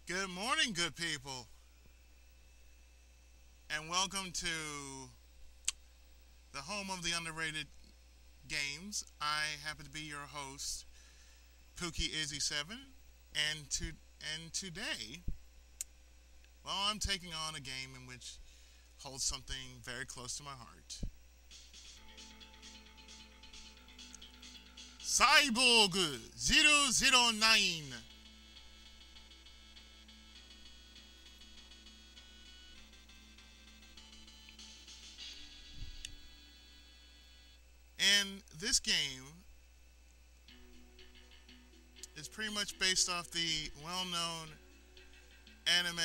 Good morning, good people, and welcome to the home of the underrated games. I happen to be your host, Pookie Izzy Seven, and today, well, I'm taking on a game in which holds something very close to my heart. Cyborg 009. And this game is pretty much based off the well-known anime,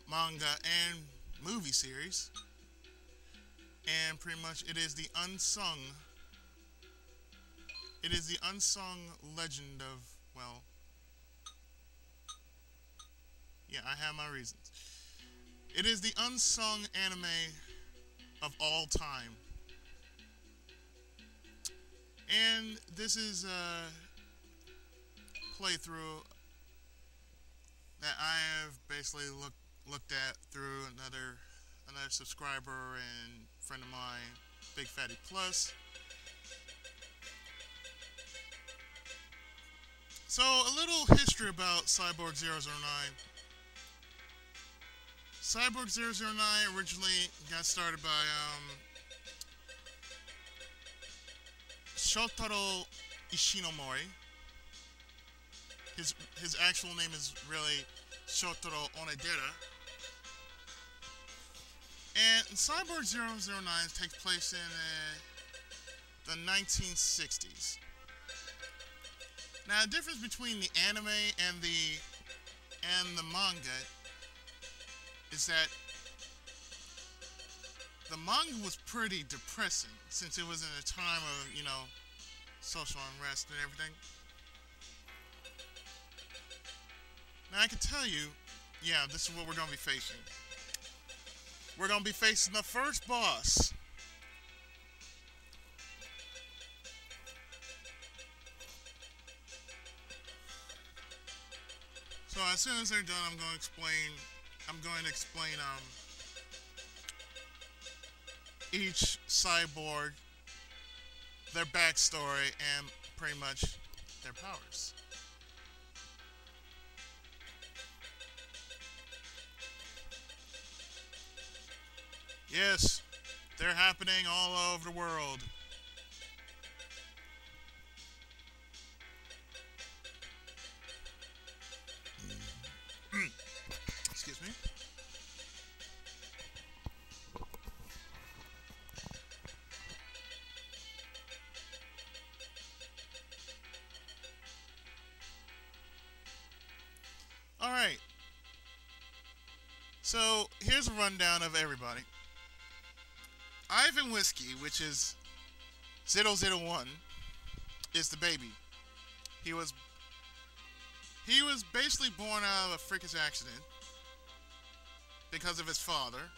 manga, and movie series. And pretty much it is the unsung legend of, well, yeah, I have my reasons. It is the unsung anime of all time. And this is a playthrough that I have basically looked at through another subscriber and friend of mine, BigPhattyPlus. So a little history about Cyborg 009. Cyborg 009 originally got started by Shotaro Ishinomori. His actual name is really Shotaro Onedera. And Cyborg 009 takes place in the 1960s. Now, the difference between the anime and the manga is that the manga was pretty depressing since it was in a time of, social unrest and everything. Now, I can tell you, yeah, this is what we're going to be facing. We're going to be facing the first boss. So as soon as they're done, I'm going to explain each cyborg, their backstory, and pretty much their powers. Yes, they're happening all over the world. Excuse me. All right. So here's a rundown of everybody. Ivan Whiskey, which is 001, is the baby. He was he was basically born out of a freakish accident because of his father,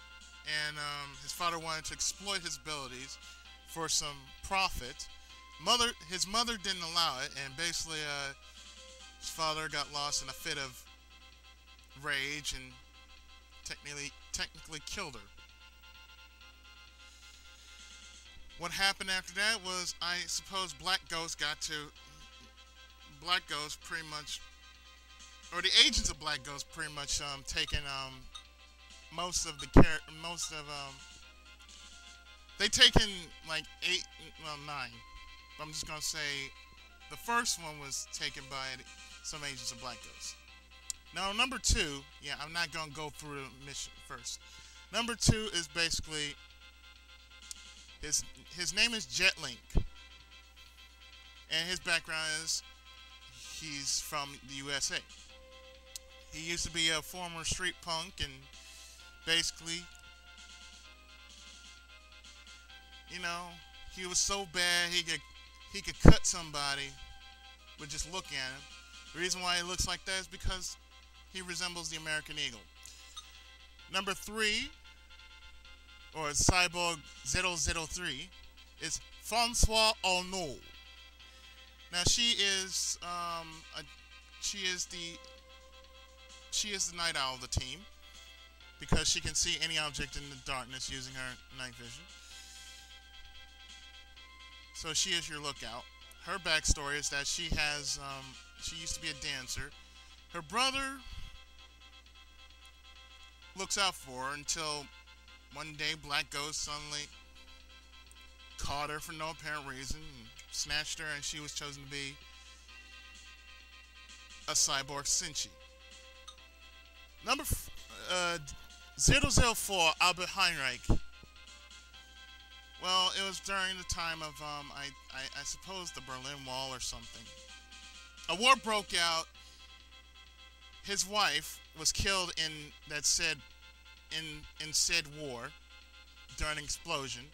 and his father wanted to exploit his abilities for some profit. His mother didn't allow it, and basically, his father got lost in a fit of rage and technically killed her. What happened after that was, I suppose, Black Ghost pretty much, or the agents of Black Ghost pretty much taken most of they taken like eight, well, nine. But I'm just gonna say the first one was taken by some agents of Black Ghost. Now number two, yeah, I'm not gonna go through the mission first. Number two is basically his name is Jet Link, and his background is he's from the USA. He used to be a former street punk, and basically, you know, he was so bad he could cut somebody with just looking at him. The reason why he looks like that is because he resembles the American Eagle. Number three, or Cyborg 003, is Francois Arnault. Now she is the she is the night owl of the team because she can see any object in the darkness using her night vision. So she is your lookout. Her backstory is that she used to be a dancer. Her brother looks out for her until one day Black Ghost suddenly caught her for no apparent reason and snatched her, and she was chosen to be a cyborg Senshi. Number 004, Albert Heinrich. Well, it was during the time of, I suppose, the Berlin Wall or something. A war broke out. His wife was killed in said war during an explosion.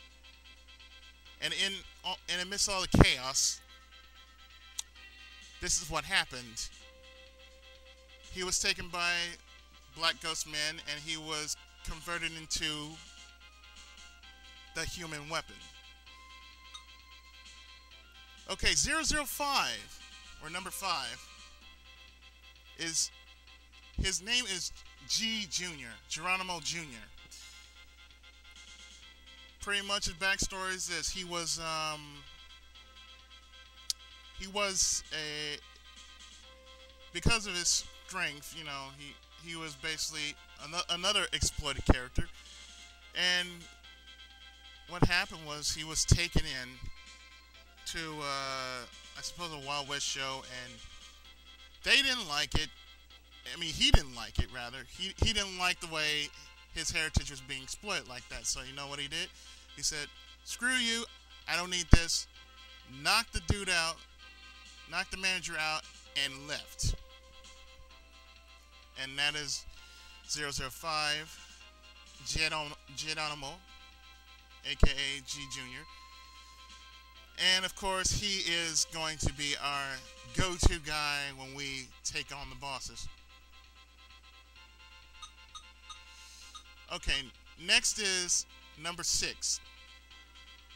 And amidst all the chaos, this is what happened. He was taken by Black Ghost Men, and he was converted into the human weapon. Okay, 005, or number 5, is, his name is G Jr., Geronimo Jr. Pretty much his backstory is this. He was because of his strength, you know, he was basically another exploited character. And what happened was he was taken in to, I suppose, a Wild West show, and they didn't like it. I mean, he didn't like it, rather. He didn't like the way his heritage was being exploited like that. So you know what he did? He said, screw you, I don't need this. Knocked the dude out, knocked the manager out, and left. And that is 005, Geronimo, a.k.a. G Jr. And, of course, he is going to be our go-to guy when we take on the bosses. Okay, next is number 6.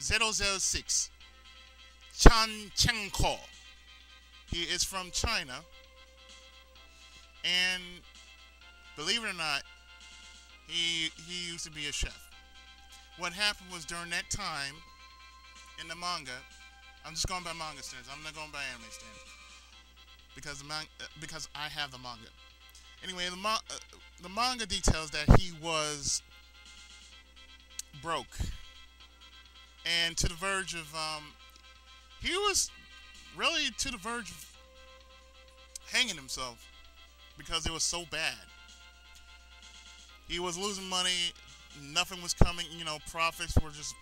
006. Chan Chenko. He is from China. And believe it or not, he used to be a chef. What happened was during that time in the manga, I'm just going by manga standards. I'm not going by anime standards because I have the manga. Anyway, the manga details that he was broke and to the verge of he was really to the verge of hanging himself because it was so bad. He was losing money, nothing was coming, you know, profits were just,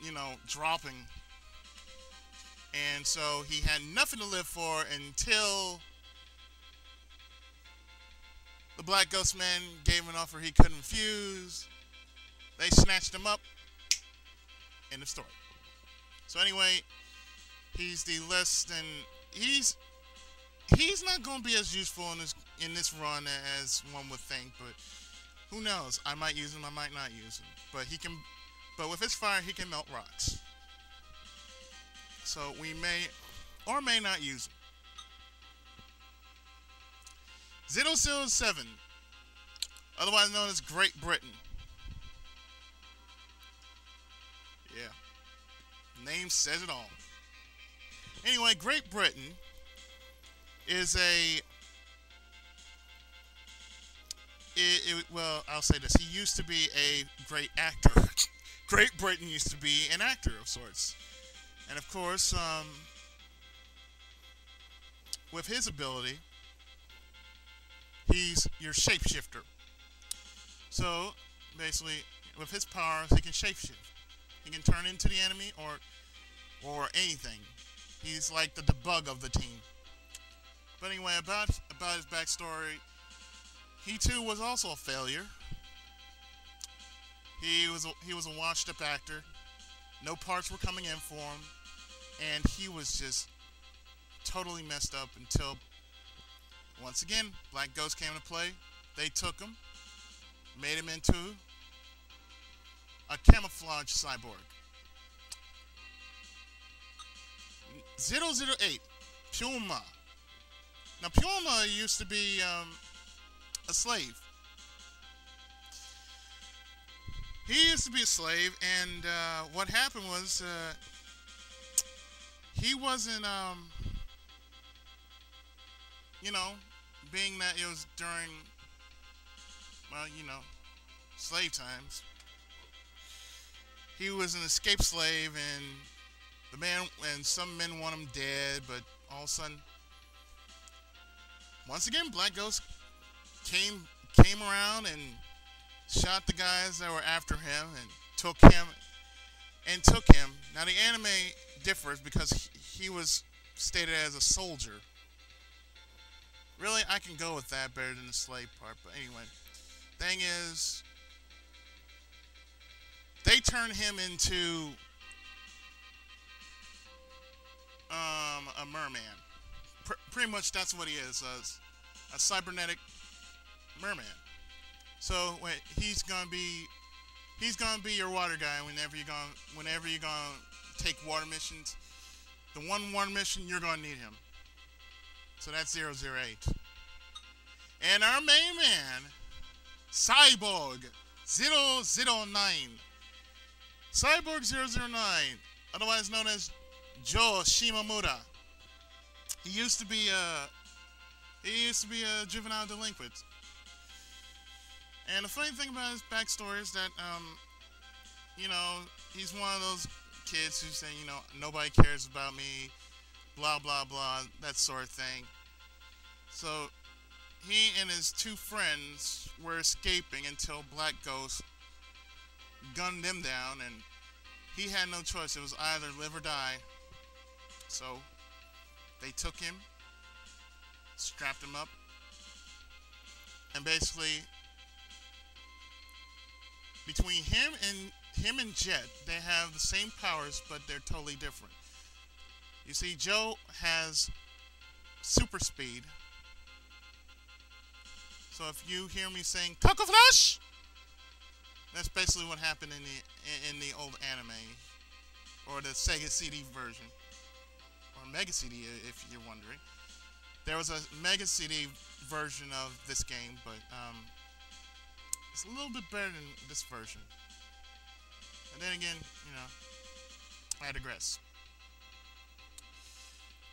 you know, dropping. And so he had nothing to live for until the Black Ghost Men gave him an offer he couldn't refuse. They snatched him up. End of story. So anyway, he's the less than he's not going to be as useful in this run as one would think, but who knows? I might use him, I might not use him. But with his fire, he can melt rocks. So we may or may not use him. 007, otherwise known as Great Britain. Yeah, name says it all. Anyway, Great Britain is well, I'll say this. He used to be a great actor. Great Britain used to be an actor of sorts. And of course, with his ability, he's your shapeshifter. So, basically, with his powers, he can shapeshift. He can turn into the enemy or anything. He's like the debug of the team. But anyway, about his backstory, he too was also a failure. He was a washed-up actor. No parts were coming in for him, and he was just totally messed up until once again Black Ghost came to play. They took him, made him into a camouflage cyborg. 008, Puma. Now Puma used to be a slave. He used to be a slave, and what happened was he wasn't, you know, being that it was during, well, slave times. He was an escaped slave, and the man and some men want him dead, but all of a sudden, once again, Black Ghost came around and shot the guys that were after him and took him. Now the anime differs because he was stated as a soldier. Really, I can go with that better than the slave part. But anyway, thing is, they turn him into a merman. Pretty much, that's what he is, a cybernetic merman. So he's gonna be your water guy whenever you're gonna take water missions. The one water mission, you're gonna need him. So that's 008. And our main man, Cyborg 009. Cyborg 009, otherwise known as Joe Shimamura. He used to be a juvenile delinquent. And the funny thing about his backstory is that, he's one of those kids who say, nobody cares about me, blah, blah, blah, that sort of thing. So, he and his two friends were escaping until Black Ghost gunned them down, and he had no choice. It was either live or die. So, they took him, strapped him up, and basically, between him and Jet, they have the same powers, but they're totally different. You see, Joe has super speed. So if you hear me saying "Coco Flash," that's basically what happened in the old anime, or the Sega CD version, or Mega CD, if you're wondering. There was a Mega CD version of this game, but it's a little bit better than this version. And then again, I digress.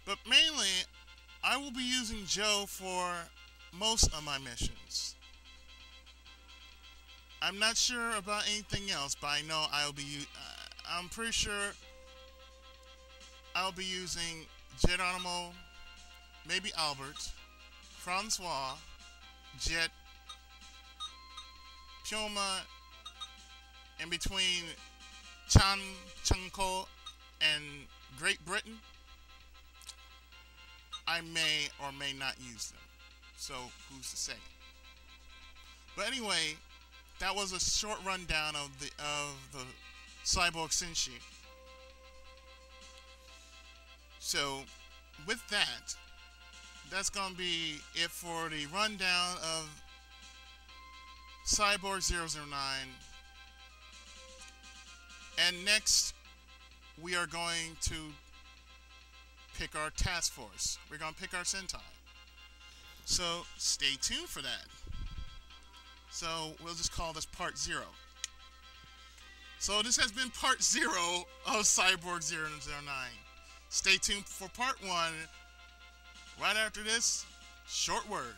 But mainly, I will be using Joe for most of my missions. I'm not sure about anything else, but I know I'm pretty sure I'll be using Geronimo, maybe Albert, Francois, Jet, Pioma, in between Chanko and Great Britain. I may or may not use them. So, who's to say? But anyway, that was a short rundown of the Cyborg Senshi. So, with that, that's gonna be it for the rundown of Cyborg 009. And next, we are going to pick our task force. We're going to pick our Sentai. So, stay tuned for that. So, we'll just call this part 0. So, this has been part 0 of Cyborg 009. Stay tuned for part 1. Right after this, short word.